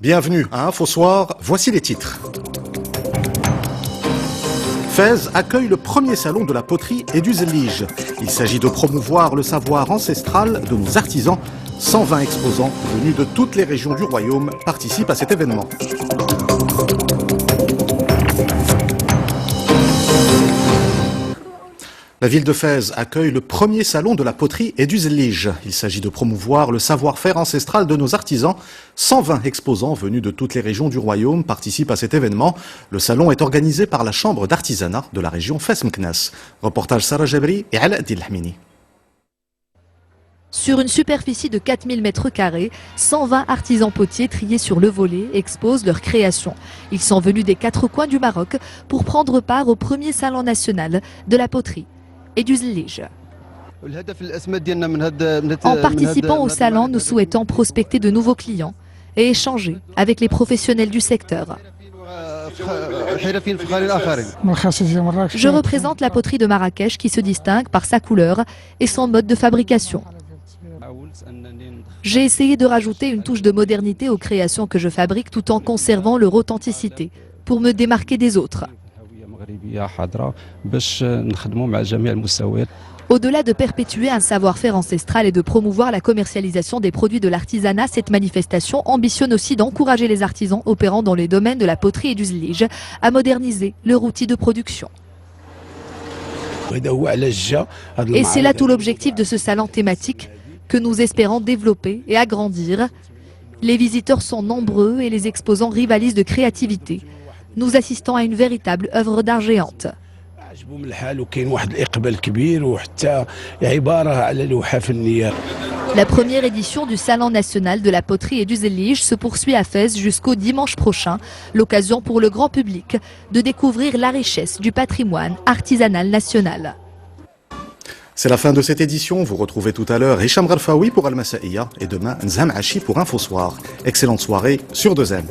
Bienvenue à Info Soir, voici les titres. Fès accueille le premier salon de la poterie et du zlige. Il s'agit de promouvoir le savoir ancestral de nos artisans. 120 exposants venus de toutes les régions du royaume participent à cet événement. La ville de Fès accueille le premier salon de la poterie et du zlige. Il s'agit de promouvoir le savoir-faire ancestral de nos artisans. 120 exposants venus de toutes les régions du royaume participent à cet événement. Le salon est organisé par la chambre d'artisanat de la région Fès-Meknès. Reportage Sarah Jabri et Ala Dilhmini. Sur une superficie de 4000 m², 120 artisans potiers triés sur le volet exposent leurs créations. Ils sont venus des 4 coins du Maroc pour prendre part au premier salon national de la poterie et du zlige. En participant au salon, nous souhaitons prospecter de nouveaux clients et échanger avec les professionnels du secteur. Je représente la poterie de Marrakech qui se distingue par sa couleur et son mode de fabrication. J'ai essayé de rajouter une touche de modernité aux créations que je fabrique tout en conservant leur authenticité pour me démarquer des autres. Au-delà de perpétuer un savoir-faire ancestral et de promouvoir la commercialisation des produits de l'artisanat, cette manifestation ambitionne aussi d'encourager les artisans opérant dans les domaines de la poterie et du zlige à moderniser leur outil de production. Et c'est là tout l'objectif de ce salon thématique que nous espérons développer et agrandir. Les visiteurs sont nombreux et les exposants rivalisent de créativité. Nous assistons à une véritable œuvre d'art géante. La première édition du Salon national de la poterie et du zlige se poursuit à Fès jusqu'au dimanche prochain. L'occasion pour le grand public de découvrir la richesse du patrimoine artisanal national. C'est la fin de cette édition. Vous retrouvez tout à l'heure Hicham Gharfaoui pour Al Masaïa et demain Nzam Hachi pour Info Soir. Excellente soirée sur 2M.